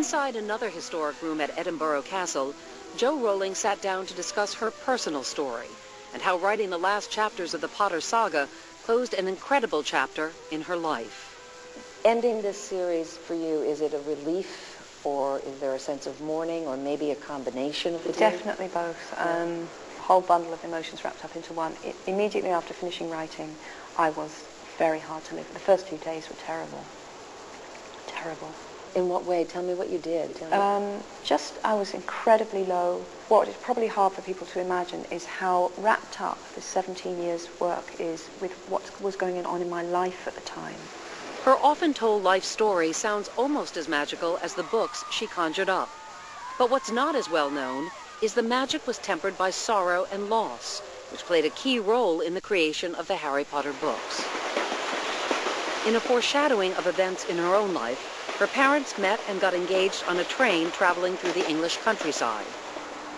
Inside another historic room at Edinburgh Castle, Jo Rowling sat down to discuss her personal story and how writing the last chapters of the Potter saga closed an incredible chapter in her life. Ending this series for you, is it a relief, or is there a sense of mourning, or maybe a combination of the two? Definitely both. A whole bundle of emotions wrapped up into one. Immediately after finishing writing, I was very hard to live. The first 2 days were terrible. Terrible. In what way? Tell me what you did. I was incredibly low. What is probably hard for people to imagine is how wrapped up this 17 years' work is with what was going on in my life at the time. Her often told life story sounds almost as magical as the books she conjured up. But what's not as well known is the magic was tempered by sorrow and loss, which played a key role in the creation of the Harry Potter books. In a foreshadowing of events in her own life, her parents met and got engaged on a train traveling through the English countryside.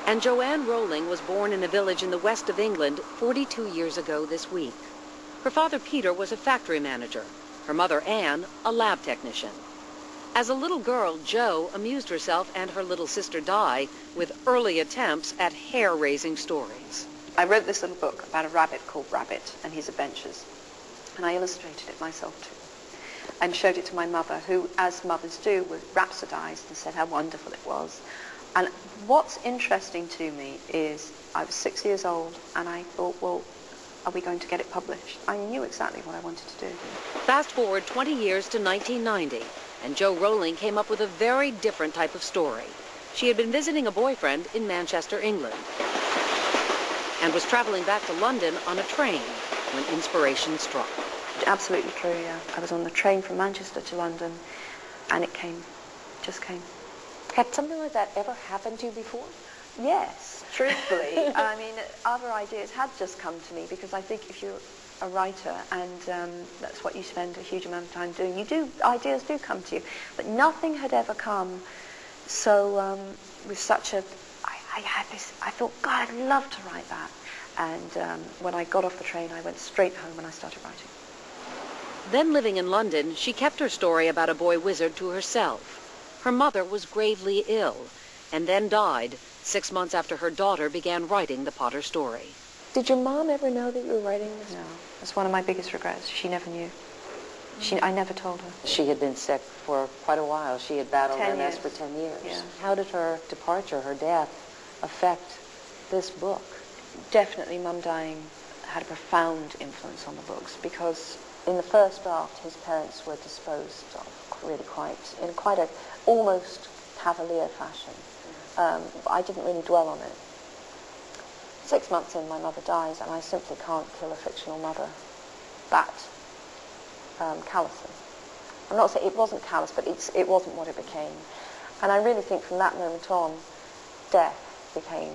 And Joanne Rowling was born in a village in the west of England 42 years ago this week. Her father Peter was a factory manager, her mother Anne a lab technician. As a little girl, Jo amused herself and her little sister Di with early attempts at hair-raising stories. I wrote this little book about a rabbit called Rabbit and his adventures, and I illustrated it myself too, and showed it to my mother, who, as mothers do, was rhapsodized and said how wonderful it was. And what's interesting to me is I was 6 years old, and I thought, well, are we going to get it published? I knew exactly what I wanted to do. Fast forward 20 years to 1990, and Jo Rowling came up with a very different type of story. She had been visiting a boyfriend in Manchester, England, and was traveling back to London on a train when inspiration struck. Absolutely true, yeah. I was on the train from Manchester to London, and it came, just came. Had something like that ever happened to you before? Yes, truthfully. I mean, other ideas had just come to me, because I think if you're a writer and that's what you spend a huge amount of time doing, ideas do come to you. But nothing had ever come so with such a, I had this, I thought, God, I'd love to write that. And when I got off the train, I went straight home and I started writing. Then living in London, she kept her story about a boy wizard to herself. Her mother was gravely ill and then died 6 months after her daughter began writing the Potter story. Did your mom ever know that you were writing this? No. That's one of my biggest regrets. She never knew. I never told her. She had been sick for quite a while. She had battled MS for 10 years. Yeah. How did her departure, her death, affect this book? Definitely Mum dying had a profound influence on the books, because in the first draft, his parents were disposed of really in quite a almost cavalier fashion. I didn't really dwell on it. 6 months in, my mother dies, and I simply can't kill a fictional mother that callously. I'm not saying it wasn't callous, but it wasn't what it became. And I really think from that moment on, death became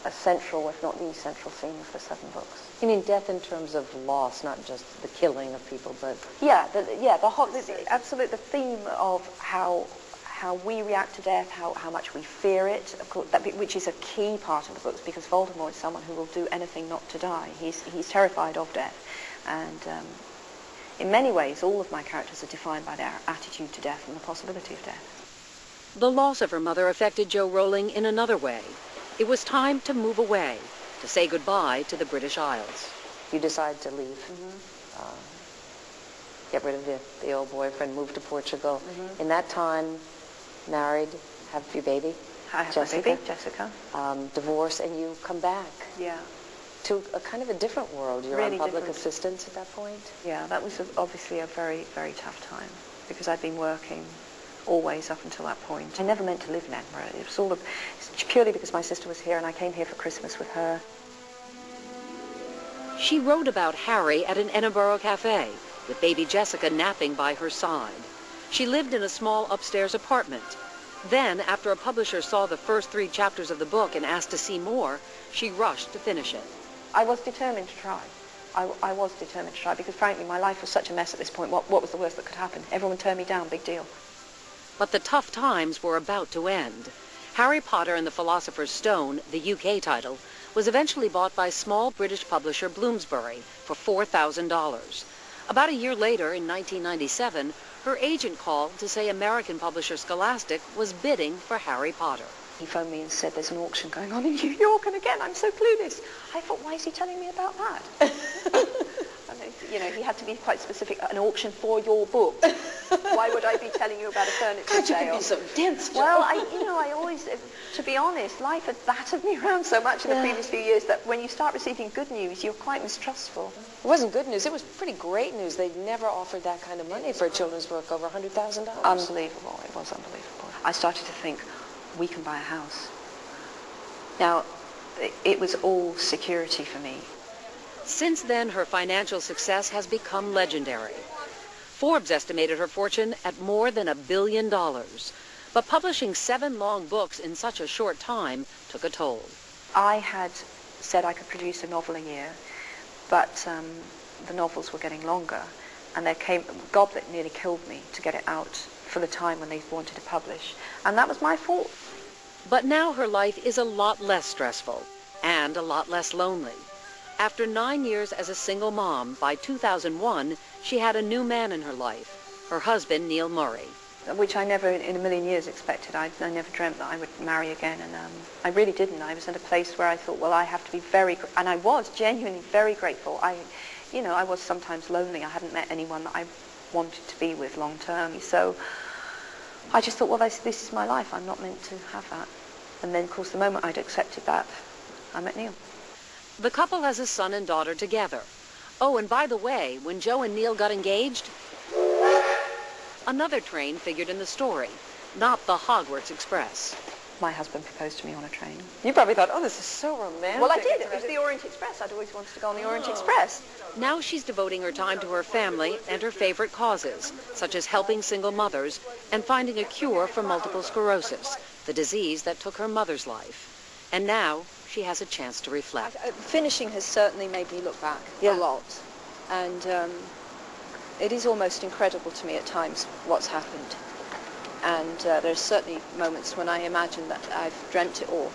a central, if not the central theme of the 7 books. You mean death in terms of loss, not just the killing of people, but... Yeah, absolutely, the theme of how we react to death, how much we fear it, of course, which is a key part of the books, because Voldemort is someone who will do anything not to die. He's terrified of death. And in many ways, all of my characters are defined by their attitude to death and the possibility of death. The loss of her mother affected Jo Rowling in another way. It was time to move away, to say goodbye to the British Isles. You decided to leave, get rid of the old boyfriend, move to Portugal. In that time, married, have your baby, I have Jessica. my baby, Jessica. Divorce, and you come back. Yeah. To a kind of a different world. You're really on public different. assistance at that point? Yeah, that was obviously a very, very tough time, because I'd been working always up until that point. I never meant to live in Edinburgh. It was it's purely because my sister was here and I came here for Christmas with her. She wrote about Harry at an Edinburgh cafe, with baby Jessica napping by her side. She lived in a small upstairs apartment. Then, after a publisher saw the first 3 chapters of the book and asked to see more, she rushed to finish it. I was determined to try. I was determined to try, because frankly my life was such a mess at this point. What was the worst that could happen? Everyone turned me down, big deal. But the tough times were about to end. Harry Potter and the Philosopher's Stone, the UK title, was eventually bought by small British publisher Bloomsbury for $4,000. About a year later, in 1997, her agent called to say American publisher Scholastic was bidding for Harry Potter. He phoned me and said, there's an auction going on in New York, and again, I'm so clueless. I thought, why is he telling me about that? And, he had to be quite specific, an auction for your book. Why would I be telling you about a furniture sale? You could be so dense, Jo. Well, I always, to be honest, life had battered me around so much in the previous few years that when you start receiving good news, you're quite mistrustful. It wasn't good news. It was pretty great news. They'd never offered that kind of money for a children's book, over $100,000. Unbelievable. It was unbelievable. I started to think, we can buy a house. Now, it was all security for me. Since then, her financial success has become legendary. Forbes estimated her fortune at more than $1 billion. But publishing 7 long books in such a short time took a toll. I had said I could produce a novel a year, but the novels were getting longer, and there came Goblet nearly killed me to get it out for the time when they wanted to publish, and that was my fault. But now her life is a lot less stressful and a lot less lonely. After 9 years as a single mom, by 2001, she had a new man in her life, her husband, Neil Murray. Which I never in a million years expected. I never dreamt that I would marry again, and I really didn't. I was in a place where I thought, well, I have to be and I was genuinely very grateful. I was sometimes lonely. I hadn't met anyone that I wanted to be with long term. So I just thought, well, this is my life. I'm not meant to have that. And then, of course, the moment I'd accepted that, I met Neil. The couple has a son and daughter together. Oh, and by the way, when Jo and Neil got engaged, another train figured in the story, not the Hogwarts Express. My husband proposed to me on a train. You probably thought, oh, this is so romantic. Well, I did. It was the Orient Express. I'd always wanted to go on the Orient Express. Now she's devoting her time to her family and her favorite causes, such as helping single mothers and finding a cure for multiple sclerosis, the disease that took her mother's life. And now she has a chance to reflect. Finishing has certainly made me look back a lot. And it is almost incredible to me at times what's happened. And there's certainly moments when I imagine that I've dreamt it all.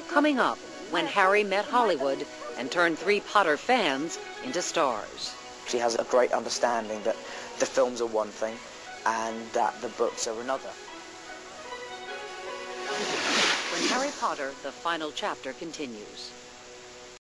Coming up, when Harry met Hollywood and turned 3 Potter fans into stars. She has a great understanding that the films are one thing and that the books are another. When Harry Potter, the final chapter, continues.